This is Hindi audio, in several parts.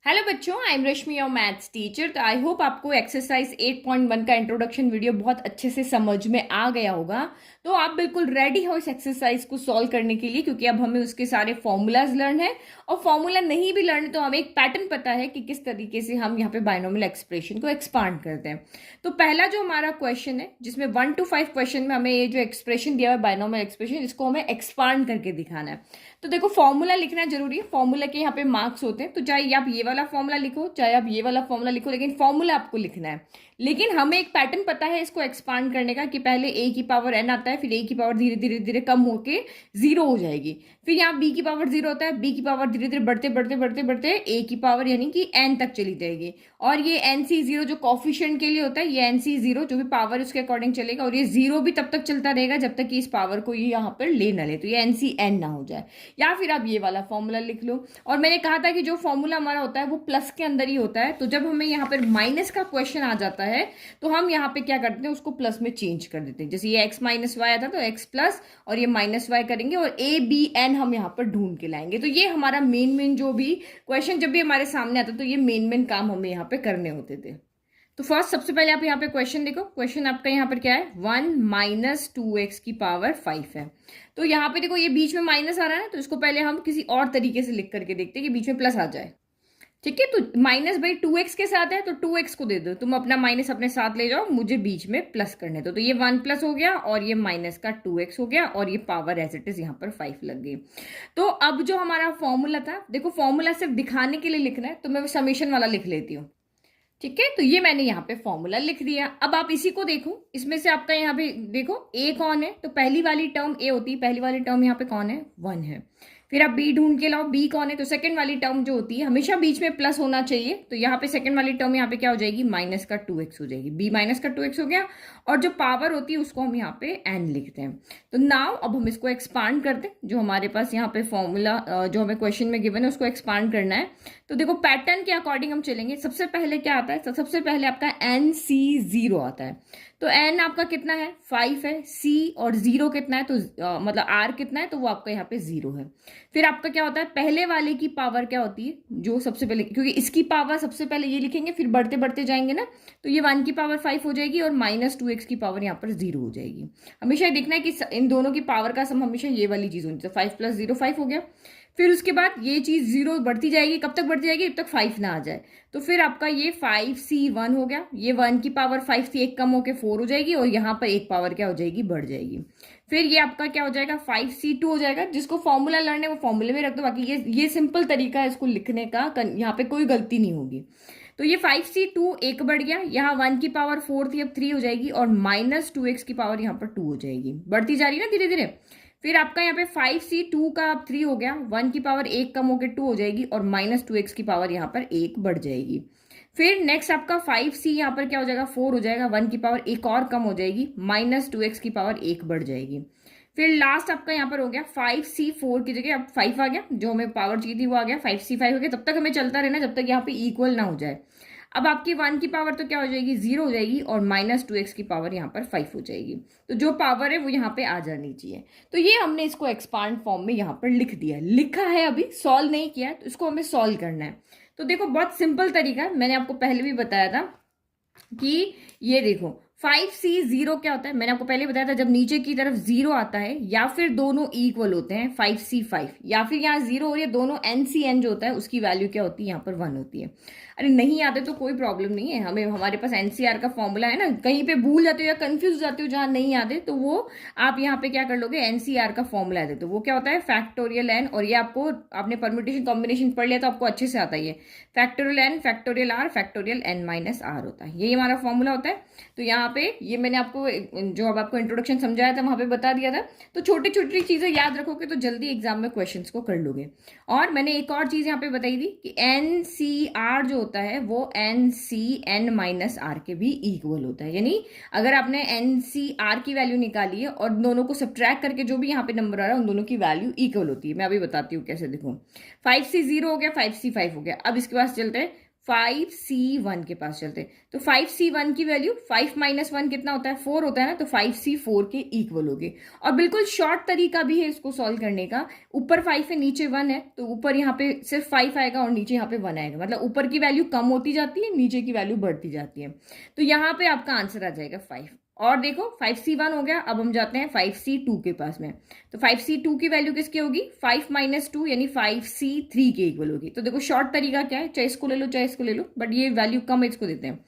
हेलो बच्चों, I am Rashmi your maths teacher. तो आई होप आपको एक्सरसाइज 8.1 का इंट्रोडक्शन वीडियो बहुत अच्छे से समझ में आ गया होगा। तो आप बिल्कुल रेडी हो इस एक्सरसाइज को सॉल्व करने के लिए, क्योंकि अब हमें उसके सारे फॉर्मूलाज लर्न है। और फॉर्मूला नहीं भी लर्न है तो हमें एक पैटर्न पता है कि किस तरीके से हम यहाँ पे बायनोमियल एक्सप्रेशन को एक्सपांड करते हैं। तो पहला जो हमारा क्वेश्चन है, जिसमें 1 to 5 क्वेश्चन में हमें ये जो एक्सप्रेशन दिया हुआ है बायनोमियल एक्सप्रेशन, इसको हमें एक्सपांड करके दिखाना है। तो देखो, फॉर्मूला लिखना जरूरी है। फॉर्मूला के यहाँ पे मार्क्स होते हैं, तो चाहे आप ये वाला फॉर्मूला लिखो चाहे आप ये वाला फॉर्मूला लिखो, लेकिन फॉर्मूला आपको लिखना है। लेकिन हमें एक पैटर्न पता है इसको एक्सपांड करने का, कि पहले ए की पावर एन आता है, फिर ए की पावर धीरे धीरे धीरे कम होके जीरो हो जाएगी। फिर यहाँ बी की पावर जीरो होता है, बी की पावर धीरे धीरे बढ़ते बढ़ते बढ़ते बढ़ते ए की पावर यानी कि एन तक चली जाएगी। और ये एन सी जीरो जो कॉफिशिएंट के लिए होता है, ये एन सी जीरो जो भी पावर उसके अकॉर्डिंग चलेगा, और ये जीरो भी तब तक चलता रहेगा जब तक कि इस पावर को ये यहाँ पर ले ना ले, तो ये एन सी एन ना हो जाए। या फिर आप ये वाला फॉर्मूला लिख लो। और मैंने कहा था कि जो फॉर्मूला हमारा होता है वो प्लस के अंदर ही होता है, तो जब हमें यहाँ पर माइनस का क्वेश्चन आ जाता है तो हम यहाँ पे क्या करते हैं, उसको प्लस में चेंज कर देते हैं। जैसे ये एक्स माइनस वाई आता तो एक्स प्लस, और ये माइनस वाई करेंगे, और ए बी एन हम यहाँ पर ढूंढ के लाएंगे। तो ये हमारा मेन जो भी क्वेश्चन जब भी हमारे सामने आता तो ये मेन काम हमें यहाँ पे करने होते थे। तो फर्स्ट सबसे पहले आप यहाँ पे क्वेश्चन देखो। क्वेश्चन आपका यहाँ पर क्या है, 1 माइनस 2x की पावर 5 है। तो यहाँ पे देखो, ये बीच में माइनस आ रहा है ना, तो इसको पहले हम किसी और तरीके से लिख करके देखते हैं कि बीच में प्लस आ जाए। ठीक है, तो माइनस भाई 2x के साथ है तो 2x को दे दो, तुम अपना माइनस अपने साथ ले जाओ, मुझे बीच में प्लस करने दो। तो ये 1 प्लस हो गया और ये माइनस का 2x हो गया, और ये पावर एज इट इज यहाँ पर 5 लग गई। तो अब जो हमारा फॉर्मूला था, देखो फॉर्मूला सिर्फ दिखाने के लिए लिखना है, तो मैं वो समेशन वाला लिख लेती हूँ। ठीक है, तो ये मैंने यहाँ पे फॉर्मूला लिख दिया। अब आप इसी को देखो, इसमें से आपका यहाँ पे देखो ए कौन है, तो पहली वाली टर्म ए होती है, पहली वाली टर्म यहाँ पे कौन है, 1 है। फिर आप बी ढूंढ के लाओ, बी कौन है, तो सेकंड वाली टर्म जो होती है हमेशा बीच में प्लस होना चाहिए, तो यहाँ पे सेकंड वाली टर्म यहाँ पे क्या हो जाएगी, माइनस का 2x हो जाएगी। बी माइनस का 2x हो गया, और जो पावर होती है उसको हम यहाँ पे एन लिखते हैं। तो नाउ अब हम इसको एक्सपांड करते हैं, जो हमारे पास यहाँ पे फॉर्मूला जो हमें क्वेश्चन में गिवन है उसको एक्सपांड करना है। तो देखो, पैटर्न के अकॉर्डिंग हम चलेंगे। सबसे पहले क्या आता है, तो सबसे पहले आपका एन सी जीरो आता है। तो एन आपका कितना है, 5 है। सी और जीरो कितना है, तो मतलब आर कितना है, तो वो आपका यहाँ पे 0 है। फिर आपका क्या होता है, पहले वाले की पावर क्या होती है, जो सबसे पहले, क्योंकि इसकी पावर सबसे पहले ये लिखेंगे, फिर बढ़ते बढ़ते जाएंगे ना, तो ये 1 की पावर 5 हो जाएगी, और माइनस 2x की पावर यहाँ पर 0 हो जाएगी। हमेशा देखना है कि इन दोनों की पावर का सम हमेशा ये वाली चीज होनी चाहिए। 5 प्लस 0 5 हो गया। फिर उसके बाद ये चीज 0 बढ़ती जाएगी, कब तक बढ़ती जाएगी, जब तक 5 ना आ जाए। तो फिर आपका ये 5c1 हो गया, ये 1 की पावर 5 से एक कम होकर 4 हो जाएगी, और यहाँ पर एक पावर क्या हो जाएगी, बढ़ जाएगी। फिर ये आपका क्या हो जाएगा, 5c2 हो जाएगा। जिसको फॉर्मूला लर्न है वो फॉर्मूले में रख दो, बाकी ये सिंपल तरीका है इसको लिखने का, यहाँ पे कोई गलती नहीं होगी। तो ये 5c2 एक बढ़ गया, यहाँ 1 की पावर 4 थी, अब 3 हो जाएगी, और माइनस 2x की पावर यहाँ पर 2 हो जाएगी, बढ़ती जा रही है ना धीरे धीरे। फिर आपका यहाँ पे 5c2 का अब 3 हो गया, 1 की पावर 1 कम होकर 2 हो जाएगी, और माइनस 2x की पावर यहाँ पर 1 बढ़ जाएगी। फिर नेक्स्ट आपका 5c यहाँ पर क्या हो जाएगा, 4 हो जाएगा, 1 की पावर 1 और कम हो जाएगी, माइनस 2x की पावर 1 बढ़ जाएगी। फिर लास्ट आपका यहाँ पर हो गया 5c4 की जगह अब 5 आ गया, जो हमें पावर चाहिए थी वो आ गया, 5c5 हो गया। तब तक हमें चलता रहना जब तक यहाँ पे इक्वल ना हो जाए। अब आपकी 1 की पावर तो क्या हो जाएगी, 0 हो जाएगी, और माइनस 2x की पावर यहाँ पर 5 हो जाएगी। तो जो पावर है वो यहाँ पे आ जानी चाहिए। तो ये हमने इसको एक्सपांड फॉर्म में यहाँ पर लिख दिया, लिखा है, अभी सॉल्व नहीं किया, तो इसको हमें सॉल्व करना है। तो देखो, बहुत सिंपल तरीका है, मैंने आपको पहले भी बताया था कि ये देखो 5c0 क्या होता है, मैंने आपको पहले बताया था, जब नीचे की तरफ 0 आता है या फिर दोनों इक्वल होते हैं, 5c5 या फिर यहाँ 0 हो रही है, दोनों ncn जो होता है उसकी वैल्यू क्या होती है, यहाँ पर 1 होती है। अरे नहीं आते तो कोई प्रॉब्लम नहीं है, हमें हमारे पास एनसीआर का फॉर्मूला है ना, कहीं पे भूल जाते हो या कंफ्यूज हो जाते हो जहां नहीं आते, तो वो आप यहाँ पे क्या कर लोगे, एनसीआर का फॉर्मूला है, तो वो क्या होता है, फैक्टोरियल एन, और ये आपको आपने परम्यूटेशन कॉम्बिनेशन पढ़ लिया तो आपको अच्छे से आता है, ये factorial n factorial r factorial n minus r होता है, यही हमारा फॉर्मूला होता है। तो यहाँ पे ये मैंने आपको जो अब आपको इंट्रोडक्शन समझाया था वहां पे बता दिया था। तो छोटी छोटी चीजें याद रखोगे तो जल्दी एग्जाम में क्वेश्चंस को कर लोगे। और मैंने एक और चीज यहाँ पे बताई थी कि एनसीआर जो होता है वो एनसीएन माइनस आर के भी इक्वल होता है, यानी अगर आपने एनसीआर की वैल्यू निकाली है और दोनों को सब्ट्रैक्ट करके जो भी यहाँ पे नंबर आ रहा है उन दोनों की वैल्यू इक्वल होती है। मैं अभी बताती हूँ कैसे, देखो 5c0 हो गया, 5c5 हो गया। अब इसके पास चलते हैं, 5C1 के पास चलते हैं। तो 5C1 की वैल्यू 5 माइनस 1 कितना होता है, 4 होता है ना, तो 5C4 के इक्वल होगी। और बिल्कुल शॉर्ट तरीका भी है इसको सॉल्व करने का। ऊपर 5 है, नीचे 1 है, तो ऊपर यहाँ पे सिर्फ 5 आएगा और नीचे यहाँ पे 1 आएगा, मतलब ऊपर की वैल्यू कम होती जाती है, नीचे की वैल्यू बढ़ती जाती है। तो यहाँ पे आपका आंसर आ जाएगा 5। और देखो 5C1 हो गया, अब हम जाते हैं 5C2 के पास में। तो 5C2 की वैल्यू किसकी होगी, 5 माइनस 2 यानी 5C3 के इक्वल होगी। तो देखो शॉर्ट तरीका क्या है, चाहे इसको ले लो चाहे इसको ले लो, बट ये वैल्यू कम है, इसको देते हैं।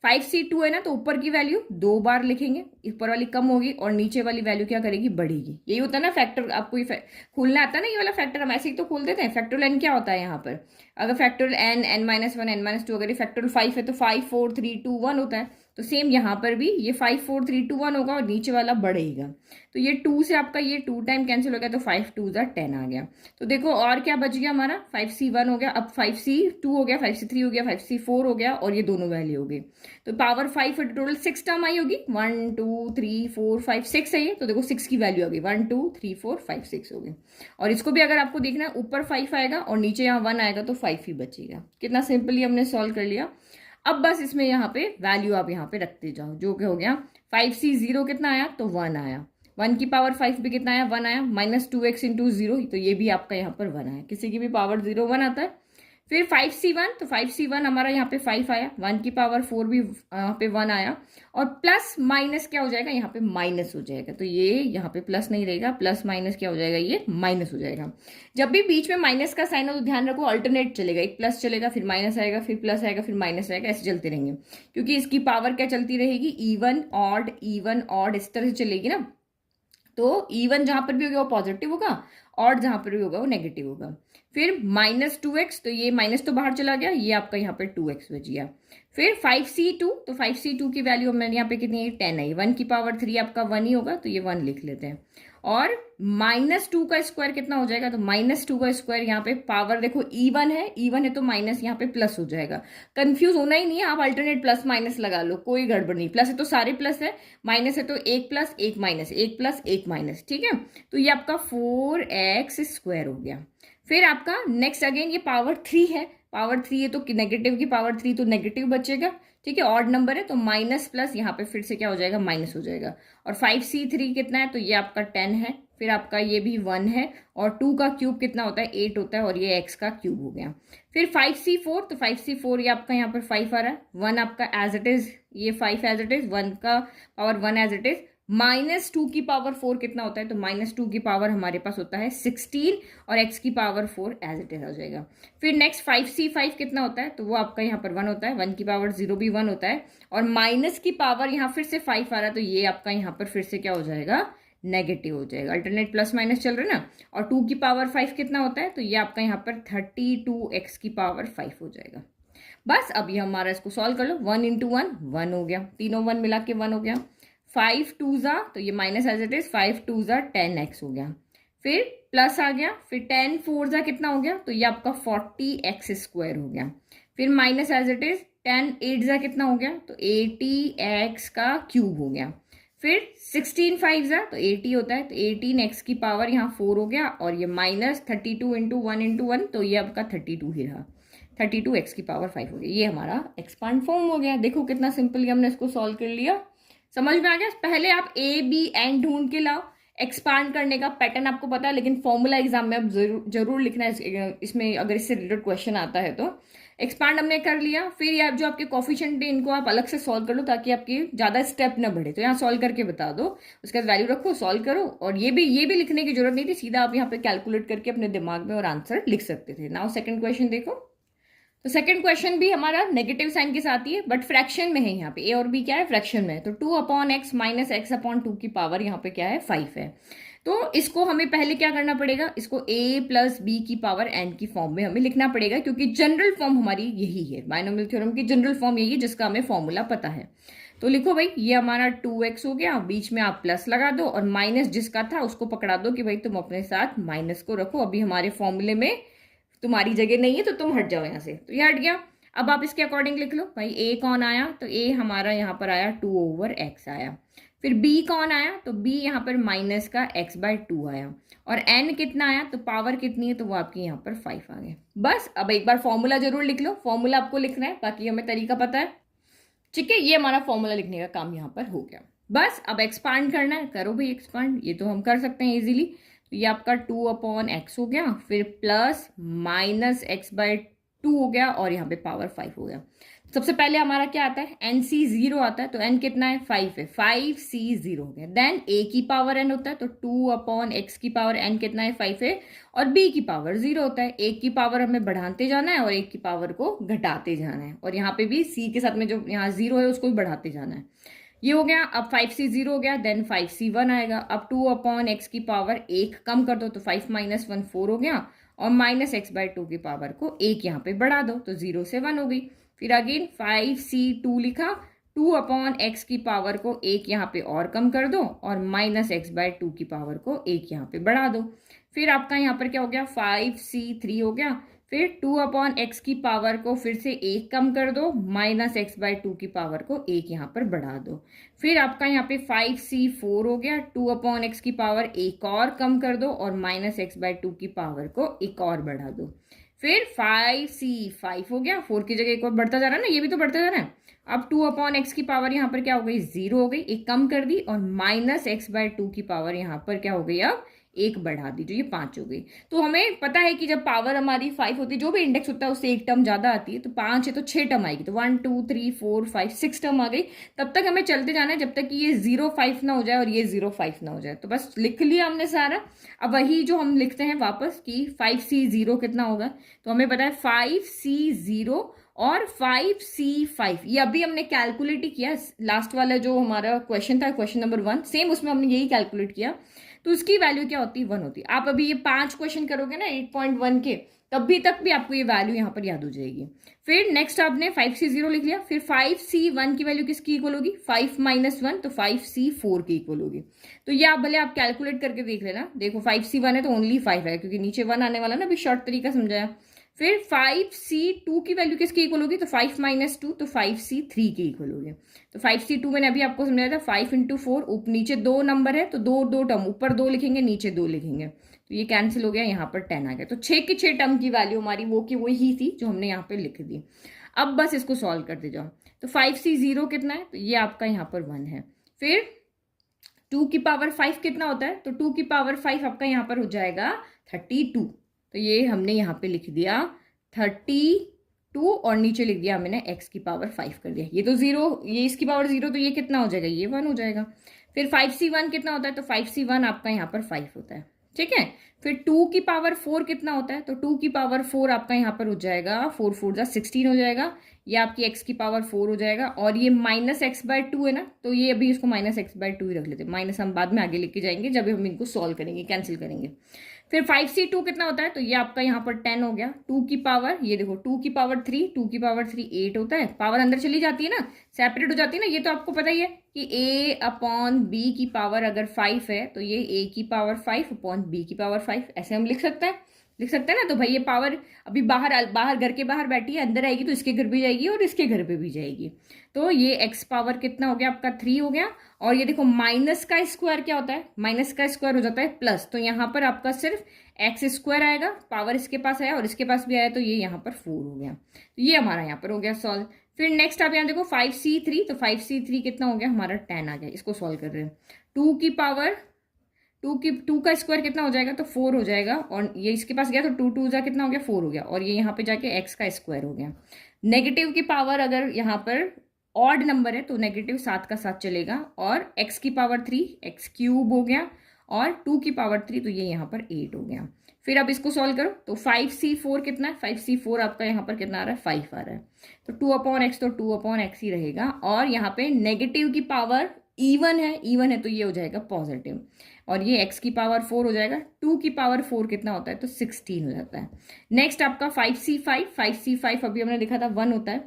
5C2 है ना, तो ऊपर की वैल्यू 2 बार लिखेंगे, ऊपर वाली कम होगी और नीचे वाली वैल्यू क्या करेगी, बढ़ेगी। यही होता है ना फैक्टर, आपको ये खोलना आता है ना, ये वाला फैक्टर हम ऐसे ही तो खोल देते हैं। फैक्टोरियल एन क्या होता है यहाँ पर, अगर factorial n, n minus 1, n minus 2, अगर ये फैक्टोरियल 5 है तो 5 4 3 2 1 होता है। तो सेम यहाँ पर भी ये 5 4 3 2 1 होगा और नीचे वाला बढ़ेगा। तो ये 2 से आपका ये 2 टाइम कैंसिल हो गया, तो 5 2 10 आ गया। तो देखो और क्या बच गया हमारा, 5C1 हो गया, अब 5C2 हो गया, 5C3 हो गया, 5C4 हो गया, और ये दोनों वैल्यू हो गई। तो पावर 5 टोटल 6 टर्म आई होगी, 1 2 3 4 5 6 है ये। तो देखो 6 की वैल्यू आ गई, 1 2 3 4 5 6 हो गई। और इसको भी अगर आपको देखना है, ऊपर 5 आएगा और नीचे यहाँ 1 आएगा, तो 5 ही बचेगा। कितना सिंपली हमने सॉल्व कर लिया। अब बस इसमें यहाँ पे वैल्यू आप यहाँ पे रखते जाओ, जो कि हो गया 5C0 कितना आया, तो 1 आया। 1 की पावर 5 भी कितना आया, 1 आया, माइनस 2x इंटू 0, तो ये भी आपका यहाँ पर 1 आया। किसी की भी पावर 0 1 आता है। फिर 5C1, तो 5C1 हमारा यहाँ पे 5 आया, 1 की पावर 4 भी यहाँ पे 1 आया, और प्लस माइनस क्या हो जाएगा, यहाँ पे माइनस हो जाएगा। तो ये यहाँ पे प्लस नहीं रहेगा, प्लस माइनस क्या हो जाएगा, ये माइनस हो जाएगा। जब भी बीच में माइनस का साइन हो तो ध्यान रखो अल्टरनेट चलेगा, एक प्लस चलेगा फिर माइनस आएगा, फिर प्लस आएगा फिर माइनस आएगा, ऐसे चलते रहेंगे, क्योंकि इसकी पावर क्या चलती रहेगी, इवन ऑड इस तरह से चलेगी ना। तो इवन जहां पर भी होगा वो पॉजिटिव होगा, और जहां पर भी होगा वो नेगेटिव होगा। फिर माइनस 2x, तो ये माइनस तो बाहर चला गया, ये आपका यहाँ पे 2x बच गया। फिर 5C2, तो 5C2 की वैल्यू मैंने यहाँ पे कितनी है, 10 आई। 1 की पावर 3 आपका 1 ही होगा, तो ये 1 लिख लेते हैं। और माइनस 2 का स्क्वायर कितना हो जाएगा, तो माइनस 2 का स्क्वायर यहाँ पे पावर देखो इवन है तो माइनस यहाँ पे प्लस हो जाएगा। कंफ्यूज होना ही नहीं है, आप अल्टरनेट प्लस माइनस लगा लो, कोई गड़बड़ नहीं। प्लस है तो सारे प्लस है, माइनस है तो एक प्लस एक माइनस, एक प्लस एक माइनस, ठीक है। तो ये आपका 4x स्क्वायर हो गया। फिर आपका नेक्स्ट अगेन ये पावर 3 है, पावर 3 है तो नेगेटिव की पावर 3 तो नेगेटिव बचेगा, ठीक है। ऑड नंबर है तो माइनस प्लस यहाँ पे फिर से क्या हो जाएगा, माइनस हो जाएगा। और 5C3 कितना है, तो ये आपका 10 है, फिर आपका ये भी 1 है, और 2 का क्यूब कितना होता है, 8 होता है, और ये x का क्यूब हो गया। फिर 5C4, तो 5C4 ये आपका यहाँ पर 5 आ रहा है, 1 आपका एज इट इज, ये 5 एज इट इज, 1 का power 1 as it is, minus 2 की पावर 4 कितना होता है, तो माइनस 2 की पावर हमारे पास होता है 16, और x की पावर 4 एज इट इज आ जाएगा। फिर नेक्स्ट 5C5 कितना होता है, तो वो आपका यहाँ पर 1 होता है, 1 की पावर 0 भी 1 होता है, और माइनस की पावर यहाँ फिर से 5 आ रहा है, तो ये आपका यहाँ पर फिर से क्या हो जाएगा, नेगेटिव हो जाएगा। अल्टरनेट प्लस माइनस चल रहा है ना। और 2 की पावर 5 कितना होता है, तो ये आपका यहाँ पर 32x की पावर 5 हो जाएगा। बस अब ये हमारा इसको सॉल्व कर लो, 1 इंटू 1 1 हो गया, तीनों 1 मिला के 1 हो गया। 5 2 जा, तो ये माइनस एज इट इज, 5 2 जा 10x हो गया। फिर प्लस आ गया, फिर 10 4 जा कितना हो गया, तो ये आपका 40x स्क्वायर हो गया। फिर माइनस एज इट इज, 10 8 जा कितना हो गया, तो 80x का क्यूब हो गया। फिर 16 5 जा, तो 80 होता है, तो 18x की पावर यहाँ 4 हो गया, और ये माइनस 32 इंटू 1, तो ये आपका 32 ही रहा, 32x की पावर 5 हो गया। ये हमारा एक्सपांड फॉर्म हो गया। देखो कितना सिंपली हमने इसको सॉल्व कर लिया, समझ में आ गया। पहले आप ए बी एंड ढूंढ के लाओ, एक्सपांड करने का पैटर्न आपको पता है, लेकिन फॉर्मूला एग्जाम में अब जरूर लिखना है इसमें, अगर इससे रिलेटेड क्वेश्चन आता है तो। एक्सपांड हमने कर लिया, फिर ये जो आपके कॉफिशिएंट है इनको आप अलग से सॉल्व कर लो, ताकि आपकी ज्यादा स्टेप ना बढ़े। तो यहाँ सॉल्व करके बता दो, उसका वैल्यू रखो, सॉल्व करो, और ये भी लिखने की जरूरत नहीं थी, सीधा आप यहाँ पे कैलकुलेट करके अपने दिमाग में और आंसर लिख सकते थे। नाउ सेकंड क्वेश्चन देखो। तो सेकंड क्वेश्चन भी हमारा नेगेटिव साइन के साथ ही है, बट फ्रैक्शन में है। यहाँ पे ए और बी क्या है, फ्रैक्शन में है। तो 2/x माइनस x/2 की पावर यहाँ पे क्या है, 5 है। तो इसको हमें पहले क्या करना पड़ेगा, इसको a प्लस बी की पावर n की फॉर्म में हमें लिखना पड़ेगा, क्योंकि जनरल फॉर्म हमारी यही है, बायनोमियल थ्योरम की जनरल फॉर्म यही है, जिसका हमें फॉर्मूला पता है। तो लिखो भाई, ये हमारा 2x हो गया, बीच में आप प्लस लगा दो, और माइनस जिसका था उसको पकड़ा दो कि भाई तुम अपने साथ माइनस को रखो, अभी हमारे फॉर्मूले में तुम्हारी जगह नहीं है तो तुम हट जाओ यहाँ से। तो ये हट गया। अब आप इसके अकॉर्डिंग लिख लो भाई, a कौन आया, तो a हमारा यहाँ पर आया 2/x आया। फिर b कौन आया, तो b यहाँ पर माइनस का x/2 आया, और n कितना आया, तो पावर कितनी है, तो वो आपकी यहाँ पर 5 आ गए। बस अब एक बार फॉर्मूला जरूर लिख लो, फॉर्मूला आपको लिखना है, बाकी हमें तरीका पता है। ठीक है, ये हमारा फॉर्मूला लिखने का काम यहाँ पर हो गया। बस अब एक्सपांड करना है, करो भाई एक्सपांड, ये तो हम कर सकते हैं इजीली। तो ये आपका 2/x हो गया, फिर प्लस माइनस x/2 हो गया, और यहाँ पे पावर 5 हो गया। सबसे पहले हमारा क्या आता है, nc0 आता है, तो n कितना है, 5 है, 5c0 हो गया। देन a की पावर n होता है, तो 2/x की पावर n कितना है, 5 है, और b की पावर 0 होता है। एक की पावर हमें बढ़ाते जाना है और एक की पावर को घटाते जाना है, और यहाँ पे भी c के साथ में जो यहाँ 0 है उसको भी बढ़ाते जाना है। ये हो गया, अब 5c0 हो गया, देन 5c1 आएगा। अब 2/x की पावर 1 कम कर दो, तो 5 - 1 4 हो गया, और माइनस x/2 की पावर को 1 यहाँ पे बढ़ा दो, तो 0 से 1 हो गई। फिर अगेन 5c2 लिखा, 2/x की पावर को 1 यहाँ पे और कम कर दो, और माइनस x/2 की पावर को 1 यहाँ पे बढ़ा दो। फिर आपका यहाँ पर क्या हो गया, 5c3 हो गया। फिर 2/x की पावर को फिर से 1 कम कर दो, माइनस x/2 की पावर को 1 यहाँ पर बढ़ा दो। फिर आपका यहाँ पे 5c4 हो गया, 2/x की पावर 1 और कम कर दो, और माइनस x/2 की पावर को 1 और बढ़ा दो। फिर 5c5 हो गया, 4 की जगह एक और बढ़ता जा रहा है ना, ये भी तो बढ़ता जा रहा है। अब 2/x की पावर यहाँ पर क्या हो गई, 0 हो गई, एक कम कर दी, और माइनस x/2 की पावर यहाँ पर क्या हो गई, अब 1 बढ़ा दी, जो ये 5 हो गई। तो हमें पता है कि जब पावर हमारी 5 होती है, जो भी इंडेक्स होता है उससे एक टर्म ज्यादा आती है, तो 5 है तो 6 टर्म आएगी, तो 1 2 3 4 5 6 टर्म आ गई। तब तक हमें चलते जाना है, जब तक कि ये 0 5 ना हो जाए और ये 0 5 ना हो जाए। तो बस लिख लिया हमने सारा। अब वही जो हम लिखते हैं वापस कि 5c0 कितना होगा, तो हमें पता है 5c0 और 5c5, ये अभी हमने कैलकुलेट ही किया। लास्ट वाला जो हमारा क्वेश्चन था, क्वेश्चन नंबर 1, सेम उसमें हमने यही कैलकुलेट किया। तो उसकी वैल्यू क्या होती है, 1 होती है। आप अभी ये 5 क्वेश्चन करोगे ना 8.1 के, तभी तक भी आपको ये वैल्यू यहाँ पर याद हो जाएगी। फिर नेक्स्ट आपने 5c0 लिख लिया, फिर 5c1 की वैल्यू किसकी इक्वल होगी, 5 - 1, तो 5c4 की इक्वल होगी। तो ये आप भले आप कैलकुलेट करके देख लेना। देखो 5c1 है तो ओनली 5 है, क्योंकि नीचे 1 आने वाला ना, अभी शॉर्ट तरीका समझाया। फिर 5c2 की वैल्यू किसकी इक्वल होगी, तो 5 - 2, तो 5c3 की इक्वल होगी। तो 5c2 मैंने अभी आपको समझाया था, 5 × 4, नीचे 2 नंबर है तो दो टर्म, ऊपर 2 लिखेंगे नीचे 2 लिखेंगे, तो ये कैंसिल हो गया, यहाँ पर 10 आ गया। तो 6 की 6 टर्म की वैल्यू हमारी वो की वही थी जो हमने यहाँ पे लिख दी। अब बस इसको सॉल्व करते जाओ। तो 5c0 कितना है, तो ये आपका यहाँ पर 1 है। फिर 2 की पावर 5 कितना होता है, तो 2 की पावर 5 आपका यहाँ पर हो जाएगा 32। तो ये हमने यहाँ पे लिख दिया 32, और नीचे लिख दिया हमने x की पावर 5 कर दिया। ये तो 0, ये इसकी पावर 0, तो ये कितना हो जाएगा, ये 1 हो जाएगा। फिर 5c1 कितना होता है, तो 5c1 आपका यहाँ पर 5 होता है, ठीक है। फिर 2 की पावर 4 कितना होता है, तो 2 की पावर 4 आपका यहाँ पर हो जाएगा 4 4 जा 16 हो जाएगा, ये आपकी x की पावर 4 हो जाएगा। और ये माइनस x/2 है ना, तो ये अभी इसको माइनस x/2 ही रख लेते हैं, माइनस हम बाद में आगे लेके जाएंगे जब हम इनको सॉल्व करेंगे, कैंसिल करेंगे। फिर 5c2 कितना होता है, तो ये आपका यहाँ पर 10 हो गया। 2 की पावर, ये देखो 2 की पावर 3, 2 की पावर 3 8 होता है, पावर अंदर चली जाती है ना, सेपरेट हो जाती है ना, ये तो आपको पता ही है कि a/b की पावर अगर 5 है तो ये a की पावर 5/b की पावर 5, ऐसे हम लिख सकते हैं ना। तो भाई ये पावर अभी बाहर घर के बाहर बैठी है, अंदर आएगी तो इसके घर भी जाएगी और इसके घर पे भी जाएगी। तो ये x पावर कितना हो गया आपका 3 हो गया। और ये देखो माइनस का स्क्वायर क्या होता है, माइनस का स्क्वायर हो जाता है प्लस, तो यहाँ पर आपका सिर्फ x² आएगा, पावर इसके पास आया और इसके पास भी आया, तो ये यहाँ पर 4 हो गया। तो ये हमारा यहाँ पर हो गया सॉल्व। फिर नेक्स्ट आप यहाँ देखो 5c3, तो 5c3 कितना हो गया हमारा 10 आ गया, इसको सॉल्व कर रहे हैं। 2 की पावर 2 का स्क्वायर कितना हो जाएगा, तो 4 हो जाएगा, और ये इसके पास गया तो 2 2 जा कितना हो गया 4 हो गया, और ये यहाँ पे जाके x का स्क्वायर हो गया। नेगेटिव की पावर अगर यहाँ पर ऑड नंबर है तो नेगेटिव 7 का 7 चलेगा, और x की पावर 3 x³ हो गया, और 2 की पावर 3, तो ये यहाँ पर 8 हो गया। फिर अब इसको सॉल्व करो, तो 5c4 कितना है, 5c4 आपका यहाँ पर कितना आ रहा है 5 आ रहा है, तो 2/x, तो 2/x ही रहेगा। और यहाँ पे नेगेटिव की पावर इवन है तो ये हो जाएगा पॉजिटिव, और ये x की पावर 4 हो जाएगा। 2 की पावर 4 कितना होता है, तो 16 हो जाता है। नेक्स्ट आपका 5c5 अभी हमने देखा था 1 होता है,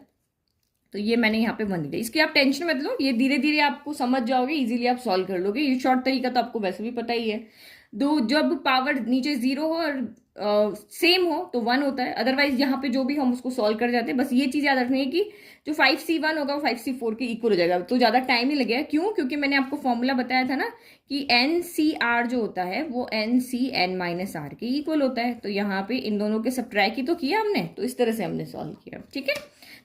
तो ये मैंने यहाँ पे 1 दिया। इसकी आप टेंशन मत लो, ये धीरे धीरे आपको समझ जाओगे, इजीली आप सॉल्व कर लोगे। ये शॉर्ट तरीका तो आपको वैसे भी पता ही है। दो जब पावर नीचे 0 हो और सेम हो तो 1 होता है, अदरवाइज यहाँ पे जो भी हम उसको सॉल्व कर जाते हैं। बस ये चीज़ याद रखनी है कि जो 5c1 होगा वो 5c4 के इक्वल हो जाएगा, तो ज़्यादा टाइम नहीं लगेगा। क्यों? क्योंकि मैंने आपको फॉर्मूला बताया था ना कि NCR जो होता है वो NCN-R के इक्वल होता है। तो यहाँ पे इन दोनों के सब्ट्रैक्ट ही तो किया हमने, तो इस तरह से हमने सॉल्व किया। ठीक है,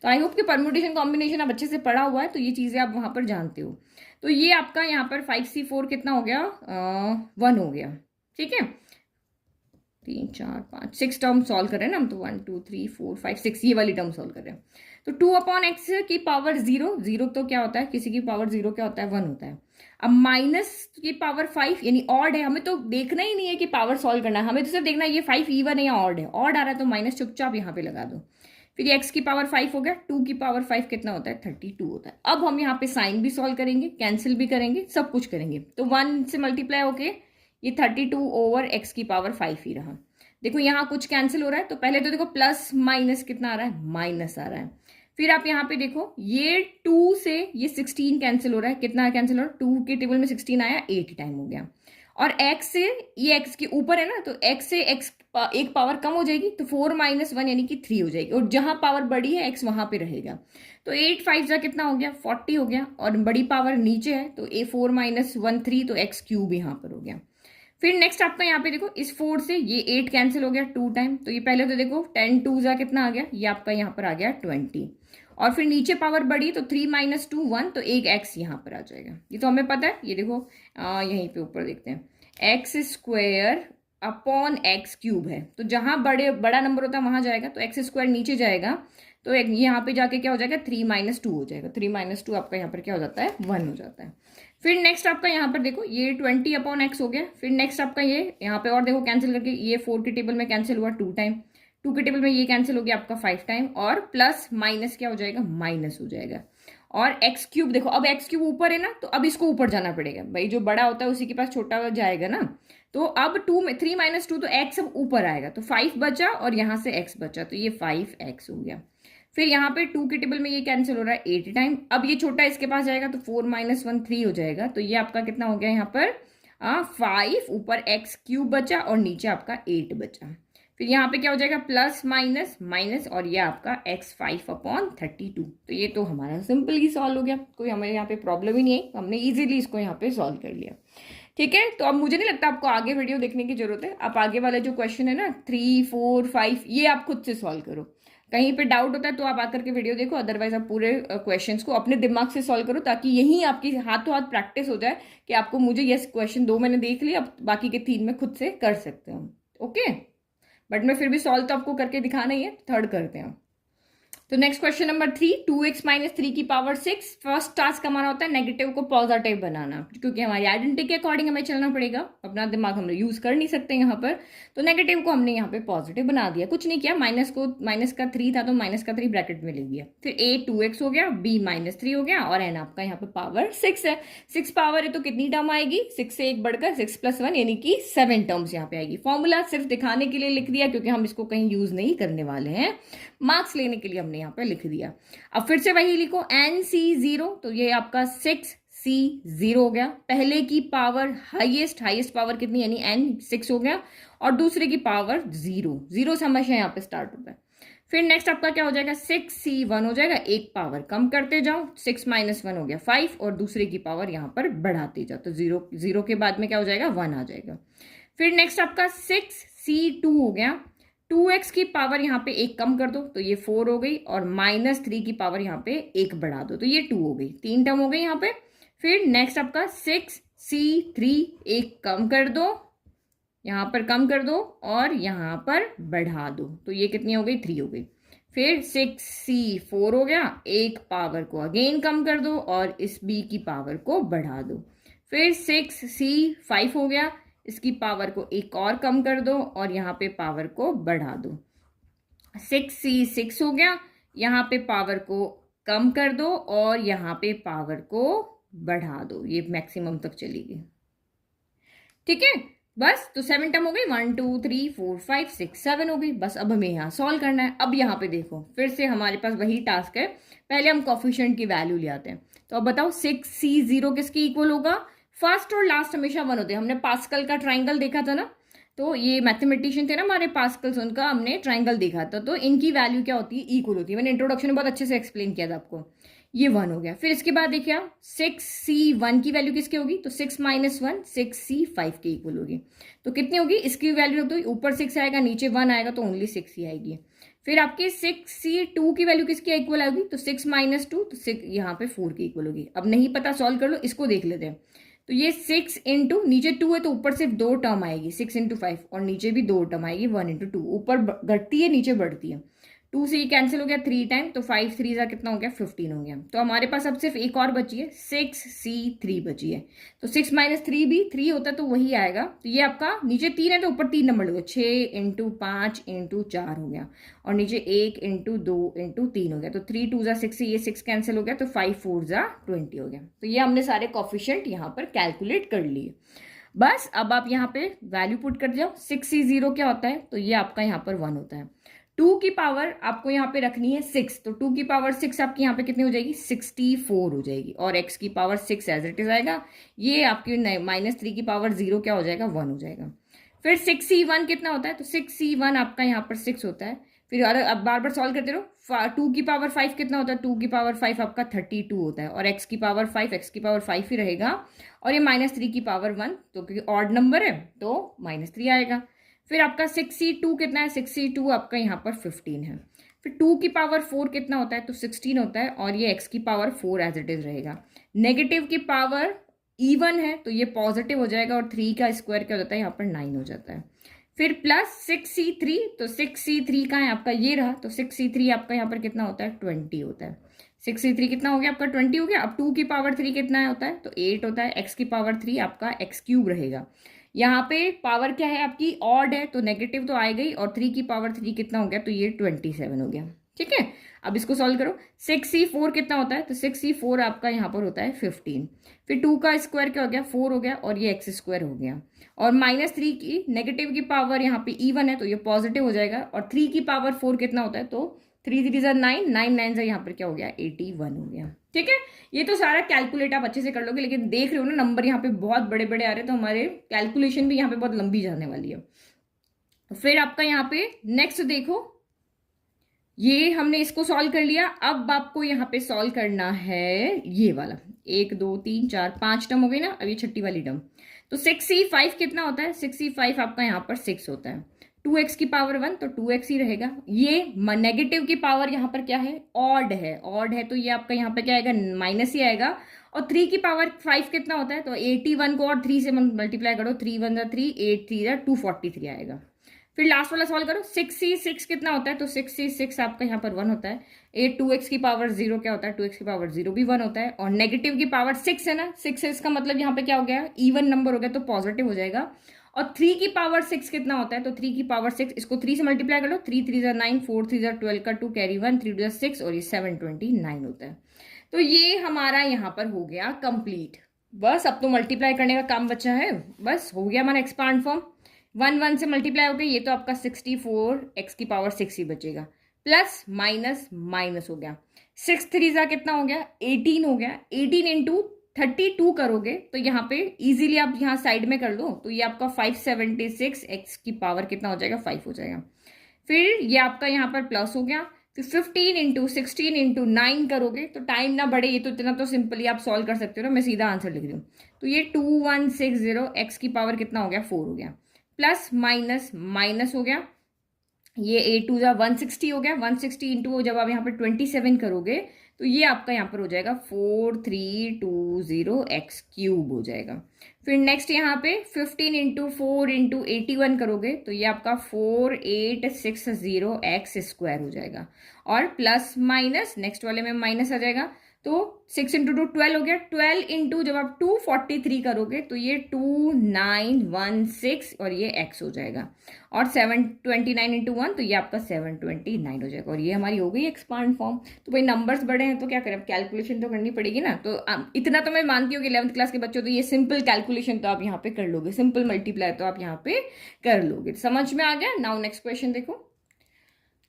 तो आई होप कि परम्यूटेशन कॉम्बिनेशन आप अच्छे से पढ़ा हुआ है, तो ये चीज़ें आप वहाँ पर जानते हो। तो ये आपका यहाँ पर 5c4 कितना हो गया, 1 हो गया। ठीक है, 3 4 5 6 टर्म सॉल्व कर रहे हैं ना हम, तो 1 2 3 4 5 6 ये वाली टर्म सॉल्व कर रहे हैं। तो 2/x की पावर 0, 0 तो क्या होता है, किसी की पावर 0 क्या होता है, 1 होता है। अब माइनस की पावर 5 यानी ऑड है, हमें तो देखना ही नहीं है कि पावर सॉल्व करना है, हमें तो सिर्फ देखना है ये 5 इवन है या ऑड है। ऑड आ रहा है तो माइनस चुपचाप यहाँ पे लगा दो। फिर x की पावर 5 हो गया, 2 की पावर 5 कितना होता है, 32 होता है। अब हम यहाँ पे साइन भी सॉल्व करेंगे, कैंसिल भी करेंगे, सब कुछ करेंगे। तो 1 से मल्टीप्लाई होके ये 32 ओवर x की पावर 5 ही रहा। देखो यहाँ कुछ कैंसिल हो रहा है, तो पहले तो देखो प्लस माइनस कितना आ रहा है, माइनस आ रहा है। फिर आप यहाँ पे देखो ये 2 से ये 16 कैंसिल हो रहा है, कितना कैंसिल हो रहा है, 2 के टेबल में 16 आया, 8 टाइम हो गया। और x से ये x के ऊपर है ना, तो x से x एक पावर कम हो जाएगी, तो 4 - 1 यानी कि 3 हो जाएगी, और जहां पावर बड़ी है x वहां पे रहेगा। तो 8 5 जा कितना हो गया, 40 हो गया, और बड़ी पावर नीचे है तो 4 - 1 3, तो x क्यूब यहाँ पर हो गया। फिर नेक्स्ट आपका यहाँ पे देखो इस 4 से ये 8 कैंसिल हो गया 2 टाइम, तो ये पहले तो देखो 10 2 जा कितना आ गया, ये आपका यहाँ पर आ गया 20। और फिर नीचे पावर बढ़ी तो 3 - 2 1, तो एक x यहाँ पर आ जाएगा। ये तो हमें पता है, ये देखो यहीं पे ऊपर देखते हैं, x² अपॉन x क्यूब है, तो जहां बड़ा नंबर होता है वहां जाएगा, तो x² नीचे जाएगा, तो यहाँ पे जाके क्या हो जाएगा, 3 - 2 हो जाएगा। 3 - 2 आपका यहाँ पर क्या हो जाता है, 1 हो जाता है। फिर नेक्स्ट आपका यहाँ पर देखो ये 20/x हो गया। फिर नेक्स्ट आपका ये यहाँ पे और देखो कैंसिल करके, ये 4 के टेबल में कैंसिल हुआ 2 टाइम, 2 के टेबल में ये कैंसिल हो गया आपका 5 टाइम, और प्लस माइनस क्या हो जाएगा, माइनस हो जाएगा। और x क्यूब देखो, अब x क्यूब ऊपर है ना, तो अब इसको ऊपर जाना पड़ेगा भाई, जो बड़ा होता है उसी के पास छोटा जाएगा ना। तो अब 3 - 2, तो x अब ऊपर आएगा, तो 5 बचा और यहाँ से x बचा, तो ये 5x हो गया। फिर यहाँ पे 2 के टेबल में ये कैंसिल हो रहा है 8 टाइम, अब ये छोटा इसके पास जाएगा, तो 4 - 1 3 हो जाएगा, तो ये आपका कितना हो गया यहाँ पर 5, ऊपर x क्यूब बचा और नीचे आपका 8 बचा। फिर यहाँ पे क्या हो जाएगा, प्लस माइनस माइनस, और ये आपका x 5/32। तो ये तो हमारा सिंपल ही सॉल्व हो गया, कोई हमारे यहाँ पे प्रॉब्लम ही नहीं है, हमने इजीली इसको यहाँ पे सॉल्व कर लिया। ठीक है, तो अब मुझे नहीं लगता आपको आगे वीडियो देखने की जरूरत है, आप आगे वाले जो क्वेश्चन है ना 3 4 5 ये आप खुद से सॉल्व करो। कहीं पे डाउट होता है तो आप आकर के वीडियो देखो, अदरवाइज आप पूरे क्वेश्चंस को अपने दिमाग से सॉल्व करो, ताकि यही आपकी हाथों हाथ प्रैक्टिस हो जाए कि आपको मुझे ये क्वेश्चन 2 मैंने देख लिया, अब बाकी के 3 में खुद से कर सकते हो। ओके, बट मैं फिर भी सॉल्व तो आपको करके दिखाना ही है, थर्ड करते हैं। तो नेक्स्ट क्वेश्चन नंबर 3, 2x - 3 की पावर 6। फर्स्ट टास्क हमारा होता है नेगेटिव को पॉजिटिव बनाना, क्योंकि हमारी आइडेंटिटी के अकॉर्डिंग हमें चलना पड़ेगा, अपना दिमाग हम यूज कर नहीं सकते यहाँ पर। तो नेगेटिव को हमने यहाँ पे पॉजिटिव बना दिया, कुछ नहीं किया, माइनस का 3 था तो माइनस का 3 ब्रैकेट में लिख दिया। फिर a 2x हो गया, b -3 हो गया, और n आपका यहाँ पे पावर 6 है। 6 पावर है तो कितनी टर्म आएगी, 6 से 1 बढ़कर 6 + 1 यानी कि 7 टर्म्स यहाँ पे आएगी। फॉर्मूला सिर्फ दिखाने के लिए लिख दिया, क्योंकि हम इसको कहीं यूज नहीं करने वाले हैं, मार्क्स लेने के लिए हमने यहाँ पे लिख दिया। अब फिर से वही लिखो NC0, तो ये आपका 6C0 हो गया। पहले की पावर हाईएस्ट पावर कितनी, यानी n 6 हो गया, और दूसरे की पावर 0, 0 से हमेशा यहाँ पे स्टार्ट होता है। फिर नेक्स्ट आपका क्या हो जाएगा, 6C1 हो जाएगा, एक पावर कम करते जाओ, 6 - 1 हो गया 5, और दूसरे की पावर यहाँ पर बढ़ाते जाओ, तो 0 के बाद में क्या हो जाएगा, 1 आ जाएगा। फिर नेक्स्ट आपका 6C2 हो गया, 2x की पावर यहाँ पे 1 कम कर दो, तो ये 4 हो गई, और -3 की पावर यहाँ पे 1 बढ़ा दो, तो ये 2 हो गई, 3 टर्म हो गई यहाँ पे। फिर नेक्स्ट आपका 6C3 1 कम कर दो, यहाँ पर कम कर दो, और यहाँ पर बढ़ा दो, तो ये कितनी हो गई, 3 हो गई। फिर 6C4 हो गया, एक पावर को अगेन कम कर दो, और इस b की पावर को बढ़ा दो। फिर 6C5 हो गया, इसकी पावर को एक और कम कर दो, और यहाँ पे पावर को बढ़ा दो। 6C6 हो गया, यहाँ पे पावर को कम कर दो, और यहाँ पे पावर को बढ़ा दो, ये मैक्सिमम तक चली गई। ठीक है, बस, तो 7 टर्म हो गई, 1 2 3 4 5 6 7 हो गई। बस अब हमें यहाँ सॉल्व करना है। अब यहाँ पे देखो फिर से हमारे पास वही टास्क है, पहले हम कोफिशिएंट की वैल्यू ले आते हैं। तो अब बताओ 6C0 किसके इक्वल होगा, फर्स्ट और लास्ट हमेशा 1 होते हैं। हमने पास्कल का ट्राइंगल देखा था ना, तो ये मैथमेटिशियन थे ना हमारे पास्कल्स, उनका हमने ट्राइंगल देखा था, तो इनकी वैल्यू क्या होती है, इक्वल होती है। मैंने इंट्रोडक्शन में बहुत अच्छे से एक्सप्लेन किया था आपको। ये 1 हो गया। फिर इसके बाद देखिए आप 6c1 की वैल्यू किसकी होगी, तो 6 - 1 6c5 के इक्वल होगी। तो कितनी होगी, इसकी वैल्यू रख दो, ऊपर 6 आएगा नीचे 1 आएगा, तो ओनली 6 ही आएगी। फिर आपके 6c2 की वैल्यू किसकी इक्वल आएगी, तो 6 - 2, तो 6 यहाँ पे 4 की इक्वल होगी। अब नहीं पता सॉल्व कर लो, इसको देख लेते हैं। तो ये 6 इंटू नीचे 2 है तो ऊपर सिर्फ 2 टर्म आएगी, 6 × 5, और नीचे भी 2 टर्म आएगी, 1 × 2, ऊपर घटती है नीचे बढ़ती है। 2 से ये कैंसिल हो गया 3 टाइम, तो 5 3 जा कितना हो गया, 15 हो गया। तो हमारे पास अब सिर्फ एक और बची है, 6c3 बची है। तो 6 - 3 भी 3 होता है तो वही आएगा। तो ये आपका नीचे 3 है तो ऊपर 3 नंबर लगेगा, 6 × 5 × 4 हो गया, और नीचे 1 × 2 × 3 हो गया। तो 3 2 जा 6 से ये 6 कैंसिल हो गया, तो 5 4 जा 20 हो गया। तो ये हमने सारे कोफिशिएंट यहाँ पर कैलकुलेट कर लिए। बस अब आप यहाँ पे वैल्यू पुट कर जाओ। 6c0 क्या होता है, तो ये आपका यहाँ पर 1 होता है। 2 की पावर आपको यहाँ पे रखनी है 6, तो 2 की पावर 6 आपकी यहाँ पे कितनी हो जाएगी, 64 हो जाएगी, और x की पावर 6 एज इट इज आएगा। ये आपकी -3 की पावर 0 क्या हो जाएगा, 1 हो जाएगा। फिर 6c1 कितना होता है, तो 6c1 आपका यहाँ पर 6 होता है। फिर अब बार बार सॉल्व करते रहो। 2 की पावर 5 कितना होता है, 2 की पावर 5 आपका 32 होता है, और x की पावर 5, x की पावर 5 ही रहेगा, और ये -3 की पावर 1, तो क्योंकि ऑड नंबर है तो -3 आएगा। फिर आपका 6c2 कितना है, 6c2 आपका यहाँ पर 15 है। फिर 2 की पावर 4 कितना होता है, तो 16 होता है, और ये x की पावर 4 एज इट इज रहेगा। नेगेटिव की पावर इवन है तो ये पॉजिटिव हो जाएगा, और 3 का स्क्वायर क्या हो जाता है, यहाँ पर 9 हो जाता है। फिर प्लस 6c3, तो 6c3 का है आपका ये रहा, तो 6c3 आपका यहाँ पर कितना होता है, 20 होता है। 6c3 कितना हो गया आपका, 20 हो गया। अब 2 की पावर 3 कितना होता है, तो 8 होता है। x की पावर 3 आपका x³ रहेगा। यहाँ पे पावर क्या है आपकी, ऑड है, तो नेगेटिव तो आएगा ही, और 3 की पावर 3 कितना हो गया, तो ये 27 हो गया। ठीक है, अब इसको सॉल्व करो। 6c4 कितना होता है, तो 6c4 आपका यहाँ पर होता है 15। फिर 2 का स्क्वायर क्या हो गया, 4 हो गया, और ये x² हो गया। और -3 की नेगेटिव की पावर यहाँ पे इवन है तो ये पॉजिटिव हो जाएगा, और 3 की पावर 4 कितना होता है, तो 3 3 जा 9, 9 9 जा यहाँ पर क्या हो गया, 81 हो गया। ठीक है, ये तो सारा कैलकुलेट आप अच्छे से कर लोगे, लेकिन देख रहे हो ना नंबर यहाँ पे बहुत बड़े बड़े आ रहे हैं, तो हमारे कैलकुलेशन भी यहाँ पे बहुत लंबी जाने वाली है। फिर आपका यहाँ पे नेक्स्ट देखो, ये हमने इसको सॉल्व कर लिया। अब आपको यहाँ पे सॉल्व करना है ये वाला, 1 2 3 4 5 टर्म हो गई ना, अब ये छठी वाली टर्म। तो 6c5 कितना होता है, 6c5 आपका यहाँ पर 6 होता है। 2x की पावर 1, तो 2x ही रहेगा। ये नेगेटिव की पावर यहाँ पर क्या है, ऑड है, ऑड है तो ये आपका यहाँ पे क्या आएगा, माइनस ही आएगा। और 3 की पावर 5 कितना होता है, तो 81 को और 3 से मल्टीप्लाई करो, 3 1 जा 3, 8 3 जा 243 आएगा। फिर लास्ट वाला सॉल्व करो। 6c6 कितना होता है, तो 6c6 आपका यहाँ पर 1 होता है। 2x की पावर 0 क्या होता है, 2x की पावर 0 भी 1 होता है। और नेगेटिव की पावर 6 है ना, 6 है, इसका मतलब यहाँ पे क्या हो गया, इवन नंबर हो गया तो पॉजिटिव हो जाएगा। और 3 की पावर 6 कितना होता है, तो 3 की पावर 6, इसको 3 से मल्टीप्लाई कर लो, 3 3 जा 9, 4 3 जा 12 का 2 कैरी 1, 3 2 जा 6, और ये 729 होता है। तो ये हमारा यहाँ पर हो गया कंप्लीट। बस अब तो मल्टीप्लाई करने का काम बचा है, बस हो गया हमारा एक्सपांड फॉर्म। 1 1 से मल्टीप्लाई हो गया, ये तो आपका 64 x की पावर 6 ही बचेगा, प्लस माइनस माइनस हो गया। 6 3 जा कितना हो गया, 18 हो गया। 18 इंटू 32 करोगे तो यहाँ पे इजीली आप यहाँ साइड में कर लो, तो ये आपका 576 x की पावर कितना हो जाएगा, 5 हो जाएगा। फिर ये आपका यहाँ पर प्लस हो गया। फिर 15 इंटू 16 इंटू 9 करोगे तो टाइम ना बढ़े, ये तो इतना तो सिंपली आप सॉल्व कर सकते हो ना, मैं सीधा आंसर लिख रही हूँ। तो ये 2160 x की पावर कितना हो गया, 4 हो गया। प्लस माइनस माइनस हो गया, ये 8 2 जा 160 हो गया। 160 इंटू जब आप यहाँ पर 27 करोगे तो ये आपका यहाँ पर हो जाएगा 4320 x³ हो जाएगा। फिर नेक्स्ट यहाँ पे 15 इंटू 4 इंटू 81 करोगे तो ये आपका 4860 x² हो जाएगा। और प्लस माइनस नेक्स्ट वाले में माइनस आ जाएगा, तो 6 इंटू 2 12 हो गया। 12 इंटू जब आप 243 करोगे तो ये 2916 और ये x हो जाएगा। और 729 इंटू 1 तो ये आपका 729 हो जाएगा। और ये हमारी हो गई एक्सपांड फॉर्म। तो भाई नंबर्स बड़े हैं तो क्या करें, कैलकुलेशन तो करनी पड़ेगी ना। तो इतना तो मैं मानती हूँ कि 11th क्लास के बच्चों तो ये सिंपल कैलकुलेशन तो आप यहाँ पे कर लोगे, सिंपल मल्टीप्लाई तो आप यहाँ पे कर लोगे। समझ में आ गया। नाउ नेक्स्ट क्वेश्चन देखो।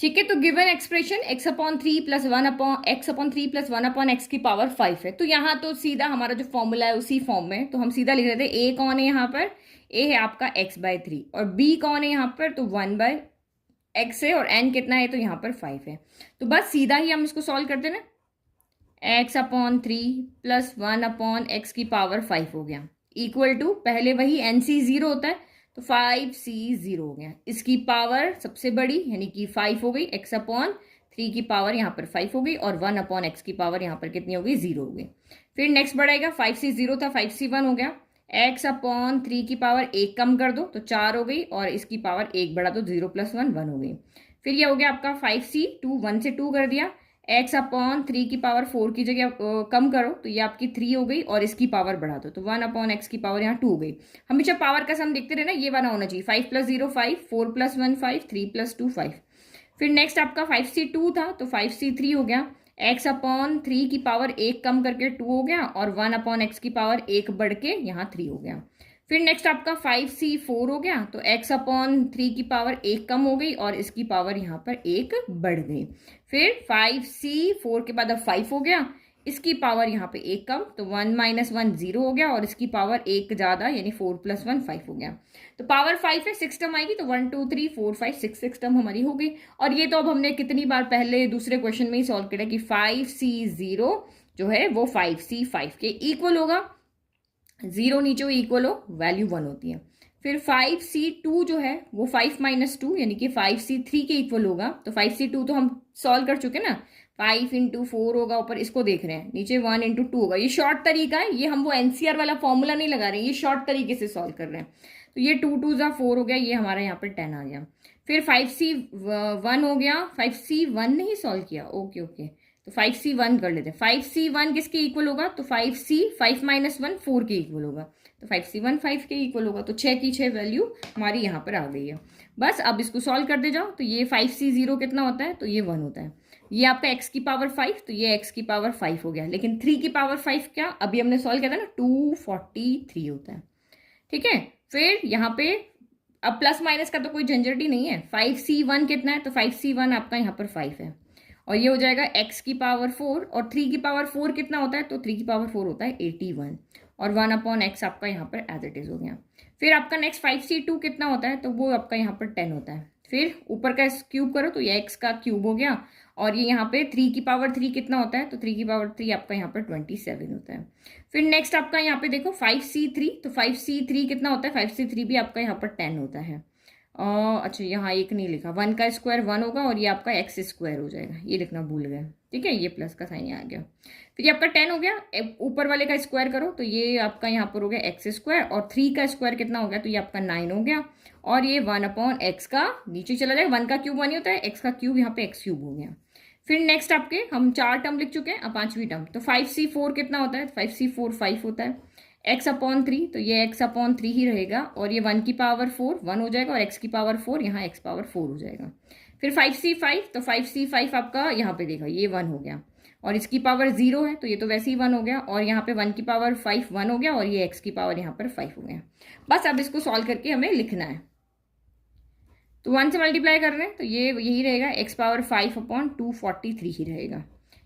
ठीक है, तो given expression x upon 3 plus 1 upon x upon 3 plus 1 upon x की पावर 5 है। तो यहाँ तो सीधा हमारा जो फॉर्मूला है उसी फॉर्म में, तो हम सीधा लिख रहे थे a कौन है यहाँ पर, a है आपका x/3 और b कौन है यहाँ पर, तो 1/x है और n कितना है, तो यहाँ पर 5 है। तो बस सीधा ही हम इसको सॉल्व करते ना, x upon 3 plus 1 upon x की पावर 5 हो गया, इक्वल टू पहले वही nc 0 होता है तो 5c 0 हो गया, इसकी पावर सबसे बड़ी यानी कि 5 हो गई, x अपॉन 3 की पावर यहाँ पर 5 हो गई और 1 अपॉन x की पावर यहाँ पर कितनी हो गई, 0 हो गई। फिर नेक्स्ट बढ़ाएगा, 5c 0 था, 5c 1 हो गया, x अपॉन 3 की पावर 1 कम कर दो तो 4 हो गई और इसकी पावर 1 बढ़ा दो, 0 प्लस 1 1 हो गई। फिर ये हो गया आपका 5c 2, 1 से 2 कर दिया, x अपॉन 3 की पावर 4 की जगह कम करो तो ये आपकी 3 हो गई और इसकी पावर बढ़ा दो तो 1 अपॉन x की पावर यहाँ 2 हो गई। हमेशा पावर का सम देखते रहे ना, ये वाला होना चाहिए, 5 प्लस 0 5, 4 प्लस 1 5, 3 प्लस 2 5। फिर नेक्स्ट आपका 5c 2 था तो 5c 3 हो गया, x अपॉन 3 की पावर 1 कम करके 2 हो गया और 1 अपॉन x की पावर 1 बढ़ के यहाँ 3 हो गया। फिर नेक्स्ट आपका 5c 4 हो गया तो x अपॉन 3 की पावर 1 कम हो गई और इसकी पावर यहाँ पर 1 बढ़ गई। फिर 5c 4 के बाद अब 5 हो गया, इसकी पावर यहाँ पे 1 कम तो 1 माइनस 1 0 हो गया और इसकी पावर 1 ज़्यादा यानी 4 प्लस 1 5 हो गया। तो पावर 5 है, 6 टर्म आएगी तो 1 2 3 4 5 6 टर्म हमारी हो गई। और ये तो अब हमने कितनी बार पहले दूसरे क्वेश्चन में ही सॉल्व किया कि 5c 0 जो है वो 5c 5 के इक्वल होगा, 0 नीचे इक्वल हो, वैल्यू 1 होती है। फिर 5c2 जो है वो 5 माइनस 2 यानी कि 5c3 के इक्वल होगा। तो 5c2 तो हम सॉल्व कर चुके ना, 5 इंटू 4 होगा, ऊपर इसको देख रहे हैं, नीचे 1 इंटू 2 होगा। ये शॉर्ट तरीका है, ये हम वो एनसीआर वाला फॉर्मूला नहीं लगा रहे हैं, ये शॉर्ट तरीके से सॉल्व कर रहे हैं। तो ये 2 2 जा 4 हो गया, ये हमारा यहाँ पर 10 आ गया। फिर 5c1 हो गया, 5c1 नहीं सॉल्व किया, ओके ओके, तो 5c1 कर लेते हैं। 5c1 किसके इक्वल होगा, तो 5c 5 माइनस 1 4 के इक्वल होगा, तो 5c1 5 के इक्वल होगा। तो 6 की 6 वैल्यू हमारी यहाँ पर आ गई है। बस अब इसको सॉल्व कर दे जाओ, तो ये 5c 0 कितना होता है, तो ये 1 होता है। ये आपका x की पावर 5 तो ये x की पावर 5 हो गया, लेकिन 3 की पावर 5 क्या, अभी हमने सॉल्व किया था ना, 243 होता है। ठीक है, फिर यहाँ पे अब प्लस माइनस का तो कोई झंझट ही नहीं है। 5c1 कितना है, तो 5c1 आपका यहाँ पर 5 है और ये हो जाएगा x की पावर 4 और 3 की पावर 4 कितना होता है, तो 3 की पावर 4 होता है 81 और 1 अपॉन x आपका यहाँ पर एज इट इज हो गया। फिर आपका नेक्स्ट 5c2 कितना होता है, तो वो आपका यहाँ पर 10 होता है। फिर ऊपर का क्यूब करो तो ये x का क्यूब हो गया और ये यहाँ पे 3 की पावर 3 कितना होता है, तो 3 की पावर 3 आपका यहाँ पर 27 होता है। फिर नेक्स्ट आपका यहाँ पे देखो 5c3, तो 5c3 कितना होता है, 5c3 भी आपका यहाँ पर 10 होता है। अच्छा यहाँ एक नहीं लिखा, 1 का स्क्वायर 1 होगा और ये आपका x स्क्वायर हो जाएगा, ये लिखना भूल गए। ठीक है, ये प्लस का साइन आ गया। फिर ये आपका 10 हो गया, ऊपर वाले का स्क्वायर करो तो ये आपका यहाँ पर हो गया x स्क्वायर और 3 का स्क्वायर कितना हो गया, तो ये आपका 9 हो गया और ये 1 अपॉन x का नीचे चला जाएगा, 1 का क्यूब 1 ही होता है, x का क्यूब यहाँ पे x क्यूब हो गया। फिर नेक्स्ट आपके हम 4 टर्म लिख चुके हैं, अब 5वीं टर्म, तो 5c4 कितना होता है, 5c4 5 होता है, x अपॉन 3 तो ये x अपॉन 3 ही रहेगा और ये 1 की पावर 4 1 हो जाएगा और x की पावर 4 यहाँ x पावर 4 हो जाएगा। फिर 5c5 तो 5c5 आपका यहाँ पे देखा ये 1 हो गया और इसकी पावर 0 है तो ये तो वैसे ही 1 हो गया और यहाँ पे 1 की पावर 5 1 हो गया और ये x की पावर यहाँ पर 5 हो गया। बस अब इसको सॉल्व करके हमें लिखना है, तो 1 से मल्टीप्लाई कर रहे हैं तो ये यही रहेगा, x पावर 5 अपॉन 243 ही रहेगा।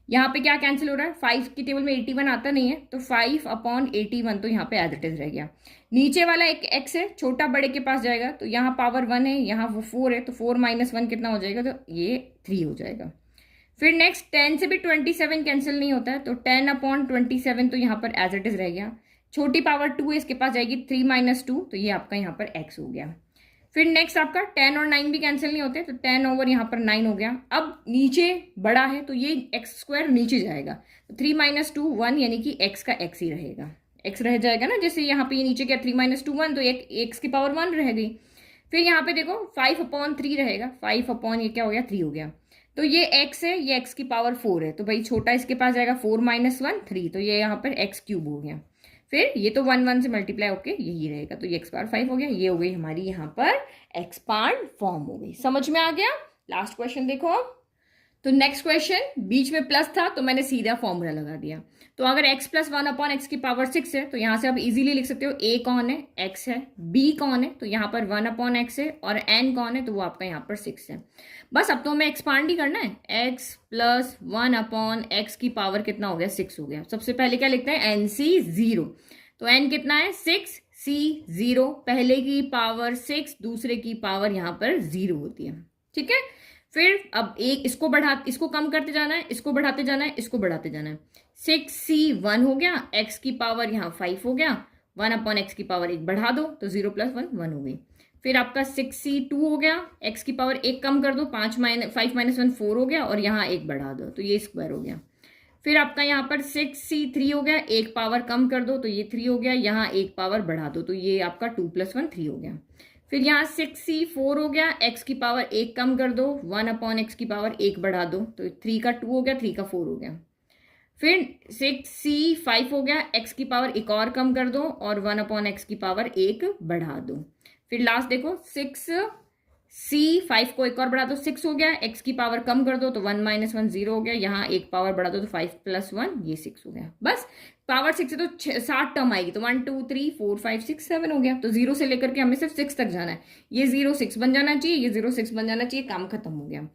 यहाँ पे क्या कैंसिल हो रहा है, 5 की टेबल में 81 आता नहीं है तो 5 अपॉन 81 तो यहाँ पे एज इट इज रह गया। नीचे वाला एक x है, छोटा बड़े के पास जाएगा तो यहाँ पावर 1 है, यहाँ वो 4 है तो 4 माइनस 1 कितना हो जाएगा, तो ये 3 हो जाएगा। फिर नेक्स्ट 10 से भी 27 कैंसिल नहीं होता है तो 10 अपॉन 27 तो यहाँ पर एज इट इज रह गया। छोटी पावर 2 है, इसके पास जाएगी 3 माइनस 2 तो ये आपका यहाँ पर x हो गया। फिर नेक्स्ट आपका 10 और 9 भी कैंसिल नहीं होते तो 10 ओवर यहाँ पर 9 हो गया। अब नीचे बड़ा है तो ये x स्क्वायर नीचे जाएगा तो 3 माइनस 2 1 यानी कि x का x ही रहेगा, x रह जाएगा ना, जैसे यहाँ पे ये नीचे क्या 3 माइनस 2 1 तो एक x की पावर 1 रह गई। फिर यहाँ पे देखो 5 अपॉन 3 रहेगा, 5 अपॉन ये क्या हो गया 3 हो गया, तो ये x है, ये x की पावर 4 है तो भाई छोटा इसके पास जाएगा 4 माइनस 1 3 तो ये यहाँ पर x क्यूब हो गया। फिर ये तो 1 1 से मल्टीप्लाई होके यही रहेगा तो ये x पावर 5 हो गया, ये हो गई हमारी यहाँ पर एक्सपांड फॉर्म हो गई। समझ में आ गया। लास्ट क्वेश्चन देखो अब, तो नेक्स्ट क्वेश्चन, बीच में प्लस था तो मैंने सीधा फॉर्मूला लगा दिया। तो अगर x प्लस 1/x की पावर 6 है तो यहां से आप इजीली लिख सकते हो a कौन है, x है, b कौन है तो यहाँ पर 1/x है, और n कौन है तो वो आपका यहाँ पर 6 है। बस अब तो हमें एक्सपांड ही करना है, x प्लस 1/x की पावर कितना हो गया, 6 हो गया। सबसे पहले क्या लिखते हैं, nc 0, तो n कितना है 6, c 0, पहले की पावर 6, दूसरे की पावर यहाँ पर 0 होती है। ठीक है, फिर अब एक इसको कम करते जाना है, इसको बढ़ाते जाना है, इसको बढ़ाते जाना है। 6c 1 हो गया, x की पावर यहाँ 5 हो गया, 1/x की पावर 1 बढ़ा दो तो 0 + 1 1 हो गई। फिर आपका 6c 2 हो गया, x की पावर 1 कम कर दो, 5 - 1 4 हो गया, और यहाँ 1 बढ़ा दो तो ये स्क्वायर हो गया। फिर आपका यहाँ पर 6c 3 हो गया, 1 पावर कम कर दो तो ये 3 हो गया, यहाँ 1 पावर बढ़ा दो तो ये आपका 2 + 1 3 हो गया। फिर यहाँ 6c 4 हो गया, x की पावर 1 कम कर दो, 1/x की पावर 1 बढ़ा दो तो 3 का 2 हो गया, 3 का 4 हो गया। फिर 6c 5 हो गया, x की पावर 1 और कम कर दो, और 1/x की पावर 1 बढ़ा दो। फिर लास्ट देखो 6c 5 को 1 और बढ़ा दो, 6 हो गया, x की पावर कम कर दो तो 1 - 1 0 हो गया, यहाँ 1 पावर बढ़ा दो तो 5 + 1 ये 6 हो गया। बस पावर 6 है तो 7 टर्म आएगी, तो 1 2 3 4 5 6 7 हो गया। तो 0 से लेकर के हमें सिर्फ 6 तक जाना है, ये 0 6 बन जाना चाहिए, ये 0 6 बन जाना चाहिए, काम खत्म हो गया।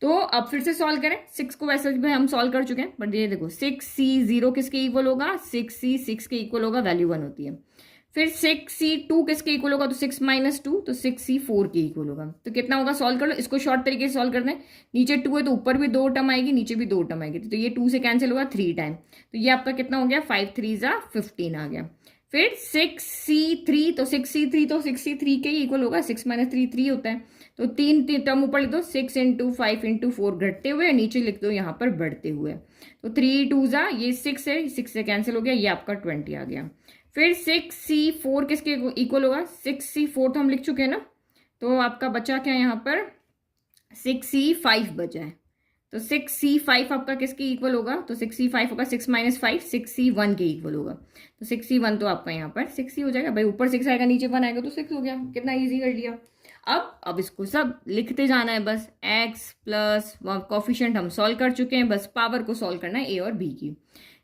तो अब फिर से सॉल्व करें, 6 को वैसे भी हम सॉल्व कर चुके हैं, बट ये देखो 6c 0 किसके इक्वल होगा, 6c 6 के इक्वल होगा, वैल्यू 1 होती है। फिर 6c 2 किसके इक्वल होगा, तो 6 - 2 तो 6c 4 के इक्वल होगा। तो कितना होगा, सॉल्व कर लो, इसको शॉर्ट तरीके से सॉल्व करते हैं। नीचे 2 है तो ऊपर भी 2 टर्म आएगी, नीचे भी 2 टर्म आएगी, तो ये 2 से कैंसिल होगा 3 टाइम, तो ये आपका कितना हो गया, 5 3 = 15 आ गया। फिर 6c3, तो 6c3 तो 6c3 के ही इक्वल होगा, 6 - 3 3 होता है, तो 3 टर्म ऊपर लिख दो, 6 × 5 × 4 घटते हुए, नीचे लिख दो यहाँ पर बढ़ते हुए, तो 3 2 ये 6 है, 6 से कैंसिल हो गया, ये आपका 20 आ गया। फिर 6c 4 किसके इक्वल होगा, 6c 4 तो हम लिख चुके हैं ना, तो आपका बचा क्या यहाँ पर, 6c 5 बचा है, तो 6c 5 आपका किसके इक्वल होगा, तो 6c 5 होगा 6 - 5 6c 1 के इक्वल होगा, तो 6c 1 तो आपका यहाँ पर 6 ही हो जाएगा भाई, ऊपर 6 आएगा नीचे 1 आएगा तो 6 हो गया, कितना इजी कर लिया। अब इसको सब लिखते जाना है, बस x प्लस कॉफिशिएंट हम सॉल्व कर चुके हैं, बस पावर को सॉल्व करना है a और b की।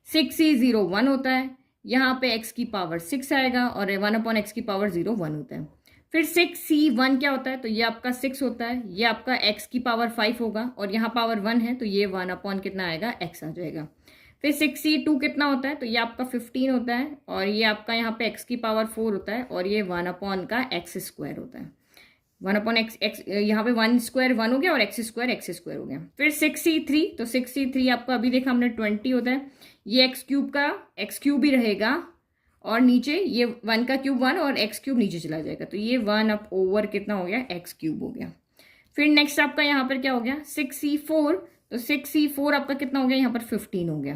6c 0 1 होता है, यहाँ पे x की पावर 6 आएगा, और 1/x की पावर 0 1 होता है। फिर 6c 1 क्या होता है, तो ये आपका 6 होता है, ये आपका x की पावर 5 होगा, और यहाँ पावर 1 है तो ये 1/ कितना आएगा, x आ जाएगा। फिर 6c 2 कितना होता है, तो ये आपका 15 होता है, और ये आपका यहाँ पे x की पावर 4 होता है, और ये 1/x² होता है। 1/x यहाँ पे 1² 1 हो गया, और x² हो गया। फिर 6c3, तो 6c3 आपका अभी देखा हमने 20 होता है, ये x³ ही रहेगा, और नीचे ये 1 का क्यूब 1 और x³ नीचे चला जाएगा, तो ये 1/, कितना हो गया, x³ हो गया। फिर नेक्स्ट आपका यहाँ पर क्या हो गया, 6c4, तो 6c4 आपका कितना हो गया, यहाँ पर 15 हो गया,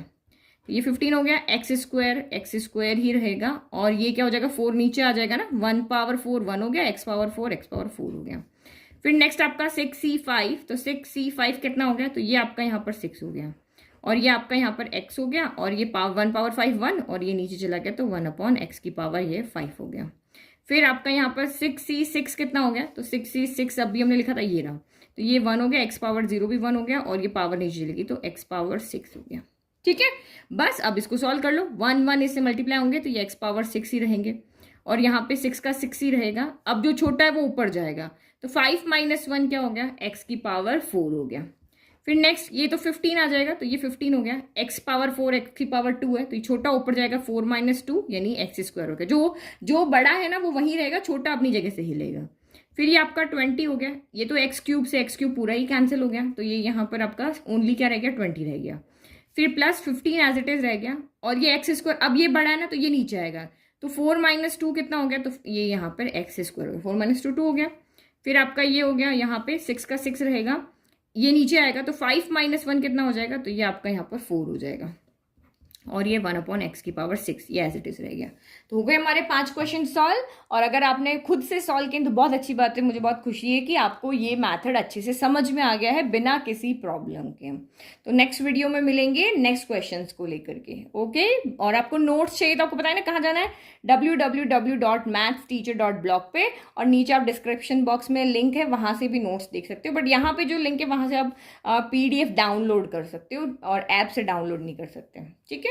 तो ये 15 हो गया, x² ही रहेगा, और ये क्या हो जाएगा, 4 नीचे आ जाएगा ना, 1/4 1 हो गया, x/4 हो गया। फिर नेक्स्ट आपका 6c5, तो 6c5 कितना हो गया, तो ये आपका यहाँ पर 6 हो गया, और ये आपका यहाँ पर x हो गया, और ये 1/5 1, और ये नीचे चला गया तो 1/x की पावर ये 5 हो गया। फिर आपका यहाँ पर 6c6 कितना हो गया, तो 6c6 अभी हमने लिखा था ये रहा, तो ये 1 हो गया, x/0 भी 1 हो गया, और ये पावर नीचे चलेगी तो x/6 हो गया। ठीक है, बस अब इसको सॉल्व कर लो, 1 1 इससे मल्टीप्लाई होंगे तो ये x/6 ही रहेंगे, और यहाँ पे 6 का 6 ही रहेगा। अब जो छोटा है वो ऊपर जाएगा, तो 5 - 1 क्या हो गया, x की पावर 4 हो गया। फिर नेक्स्ट ये तो 15 आ जाएगा, तो ये 15 हो गया, x/4 x की पावर 2 है, तो ये छोटा ऊपर जाएगा, 4 - 2 यानी x² हो गया, जो बड़ा है ना वो वहीं रहेगा, छोटा अपनी जगह से हिलेगा। फिर ये आपका 20 हो गया, ये तो x³ से x³ पूरा ही कैंसिल हो गया, तो ये यहाँ पर आपका ओनली क्या रह गया, 20 रह गया। फिर प्लस 15 एज इट इज रह गया, और ये x², अब ये बड़ा है ना तो ये नीचे आएगा, तो 4 - 2 कितना हो गया, तो ये यहाँ पर x² हो गया, 4 - 2 2 हो गया। फिर आपका ये हो गया, यहाँ पे 6 का 6 रहेगा, ये नीचे आएगा, तो 5 - 1 कितना हो जाएगा, तो ये आपका यहाँ पर 4 हो जाएगा। और ये 1/x⁶, ये एज इट इज रह गया। तो हो गए हमारे 5 क्वेश्चन सॉल्व। और अगर आपने खुद से सॉल्व किए तो बहुत अच्छी बात है, मुझे बहुत खुशी है कि आपको ये मेथड अच्छे से समझ में आ गया है बिना किसी प्रॉब्लम के। तो नेक्स्ट वीडियो में मिलेंगे नेक्स्ट क्वेश्चंस को लेकर के। ओके, और आपको नोट्स चाहिए तो आपको पता है ना कहाँ जाना है, www.mathsteacher.blog पे, और नीचे आप डिस्क्रिप्शन बॉक्स में लिंक है, वहां से भी नोट्स देख सकते हो। बट यहाँ पे जो लिंक है वहां से आप PDF डाउनलोड कर सकते हो और ऐप से डाउनलोड नहीं कर सकते। ठीक है।